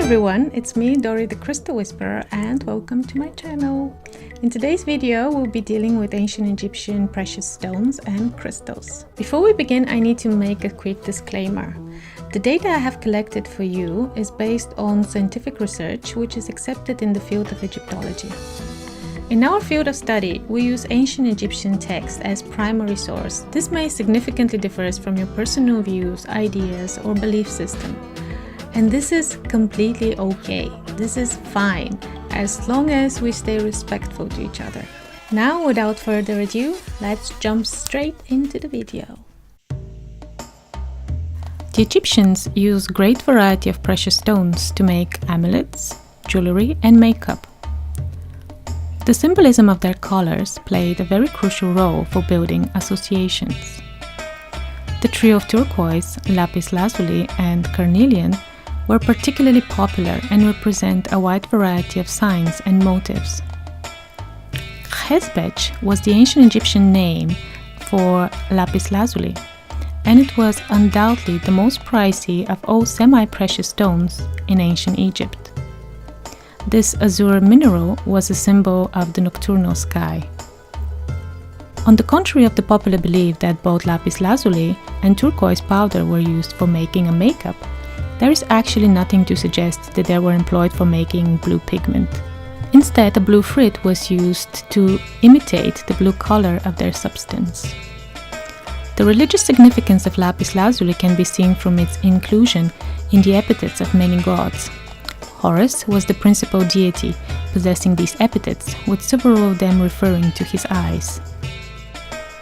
everyone, it's me, Dori the Crystal Whisperer, and welcome to my channel. In today's video, we'll be dealing with ancient Egyptian precious stones and crystals. Before we begin, I need to make a quick disclaimer. The data I have collected for you is based on scientific research, which is accepted in the field of Egyptology. In our field of study, we use ancient Egyptian texts as primary source. This may significantly differ from your personal views, ideas, or belief system. And this is completely okay. This is fine, as long as we stay respectful to each other. Now, without further ado, let's jump straight into the video. The Egyptians used great variety of precious stones to make amulets, jewelry, and makeup. The symbolism of their colors played a very crucial role for building associations. The trio of turquoise, Lapis Lazuli, and Chameleon were particularly popular and represent a wide variety of signs and motifs. Khezbech was the ancient Egyptian name for Lapis Lazuli, and it was undoubtedly the most pricey of all semi-precious stones in ancient Egypt. This azure mineral was a symbol of the nocturnal sky. On the contrary of the popular belief that both Lapis Lazuli and turquoise powder were used for making a makeup, there is actually nothing to suggest that they were employed for making blue pigment. Instead, a blue frit was used to imitate the blue color of their substance. The religious significance of Lapis Lazuli can be seen from its inclusion in the epithets of many gods. Horus was the principal deity possessing these epithets, with several of them referring to his eyes.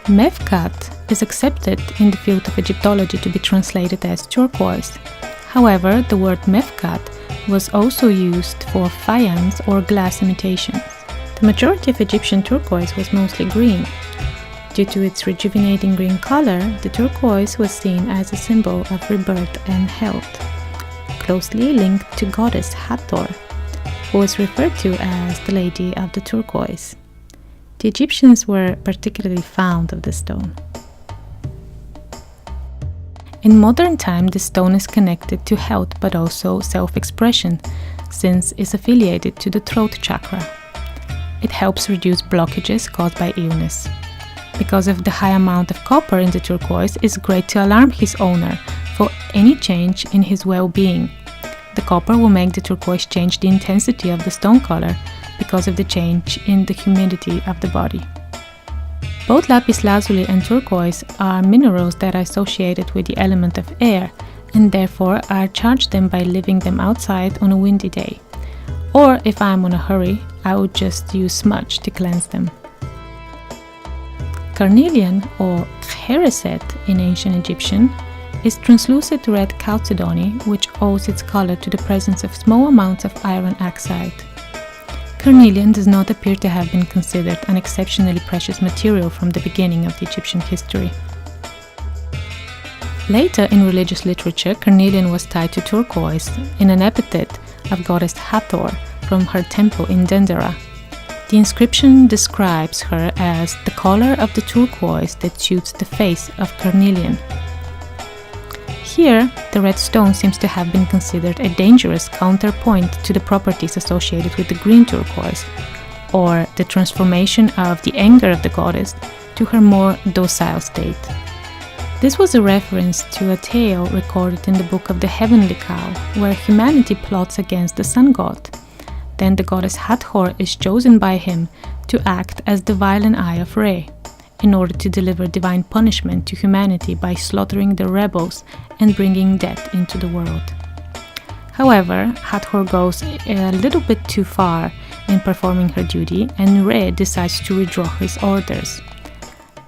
Mefkat is accepted in the field of Egyptology to be translated as turquoise. However, the word Mefkat was also used for faience or glass imitations. The majority of Egyptian turquoise was mostly green. Due to its rejuvenating green color, the turquoise was seen as a symbol of rebirth and health, closely linked to goddess Hathor, who was referred to as the Lady of the Turquoise. The Egyptians were particularly fond of the stone. In modern time, the stone is connected to health but also self-expression, since it's affiliated to the throat chakra. It helps reduce blockages caused by illness. Because of the high amount of copper in the turquoise, it's great to alarm his owner for any change in his well-being. The copper will make the turquoise change the intensity of the stone color because of the change in the humidity of the body. Both lapis lazuli and turquoise are minerals that are associated with the element of air, and therefore I charge them by leaving them outside on a windy day. Or if I'm on a hurry, I would just use smudge to cleanse them. Carnelian, or Khereset in ancient Egyptian, is translucent red chalcedony, which owes its color to the presence of small amounts of iron oxide. Carnelian does not appear to have been considered an exceptionally precious material from the beginning of the Egyptian history. Later in religious literature, carnelian was tied to turquoise in an epithet of goddess Hathor from her temple in Dendera. The inscription describes her as the color of the turquoise that suits the face of carnelian. Here, the red stone seems to have been considered a dangerous counterpoint to the properties associated with the green turquoise, or the transformation of the anger of the goddess to her more docile state. This was a reference to a tale recorded in the Book of the Heavenly Cow, where humanity plots against the sun god. Then the goddess Hathor is chosen by him to act as the violent eye of Re, in order to deliver divine punishment to humanity by slaughtering the rebels and bringing death into the world. However, Hathor goes a little bit too far in performing her duty, and Re decides to withdraw his orders.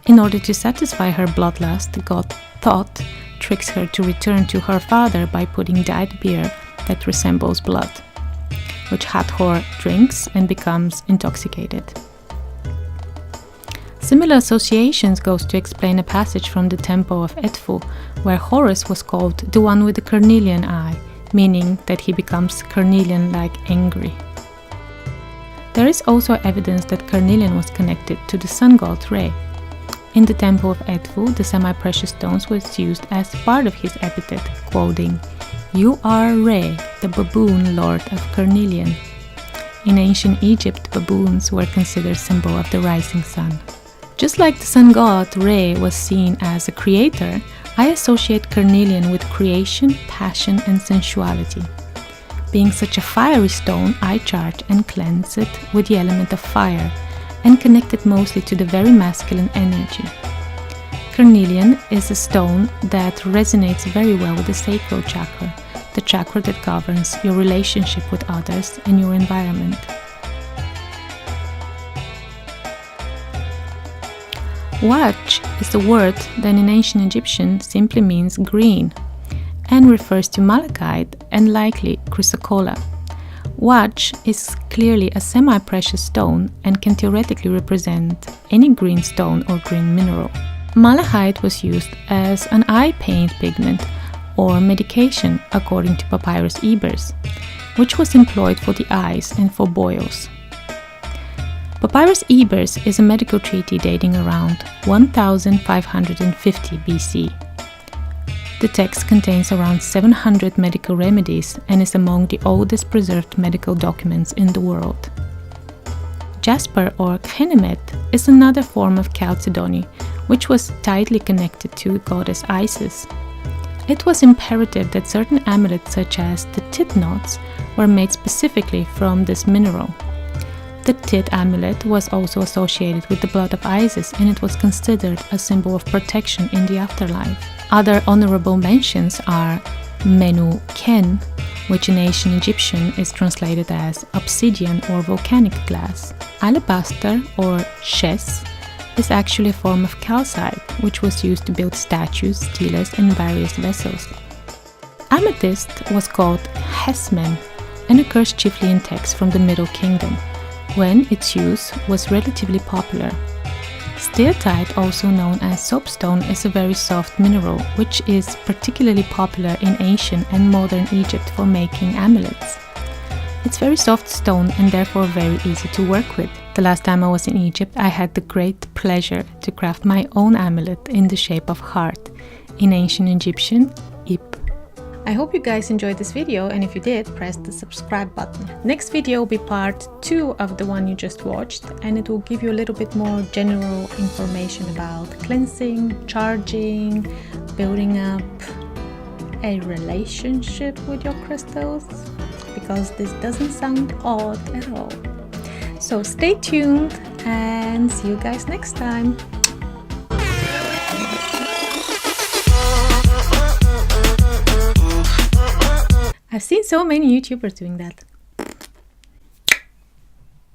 In order to satisfy her bloodlust, the god Thoth tricks her to return to her father by putting dyed beer that resembles blood, which Hathor drinks and becomes intoxicated. Similar associations goes to explain a passage from the temple of Edfu, where Horus was called the one with the carnelian eye, meaning that he becomes carnelian-like angry. There is also evidence that carnelian was connected to the sun god Re. In the temple of Edfu, the semi-precious stones was used as part of his epithet, quoting, You are Re, the baboon lord of Chameleon. In ancient Egypt, baboons were considered symbol of the rising sun. Just like the sun god Re was seen as a creator, I associate Chameleon with creation, passion, and sensuality. Being such a fiery stone, I charge and cleanse it with the element of fire and connect it mostly to the very masculine energy. Chameleon is a stone that resonates very well with the sacral chakra, the chakra that governs your relationship with others and your environment. Waj is a word that in ancient Egyptian simply means green and refers to malachite and likely chrysocolla. Waj is clearly a semi-precious stone and can theoretically represent any green stone or green mineral. Malachite was used as an eye paint pigment or medication according to Papyrus Ebers, which was employed for the eyes and for boils. Papyrus Ebers is a medical treaty dating around 1550 BC. The text contains around 700 medical remedies and is among the oldest preserved medical documents in the world. Jasper or Venomoth is another form of chalcedony, which was tightly connected to goddess Isis. It was imperative that certain amulets such as the tit knots were made specifically from this mineral. The tit amulet was also associated with the blood of Isis and it was considered a symbol of protection in the afterlife. Other honorable mentions are Menu Ken, which in ancient Egyptian is translated as obsidian or volcanic glass. Alabaster or Ches is actually a form of calcite, which was used to build statues, steles, and various vessels. Amethyst was called Hesmen and occurs chiefly in texts from the Middle Kingdom, when its use was relatively popular. Steatite, also known as soapstone, is a very soft mineral, which is particularly popular in ancient and modern Egypt for making amulets. It's very soft stone and therefore very easy to work with. The last time I was in Egypt, I had the great pleasure to craft my own amulet in the shape of heart, in ancient Egyptian, Ip. I hope you guys enjoyed this video, and if you did, press the subscribe button. Next video will be part 2 of the one you just watched, and it will give you a little bit more general information about cleansing, charging, building up a relationship with your crystals, because this doesn't sound odd at all. So stay tuned and see you guys next time. I've seen so many YouTubers doing that.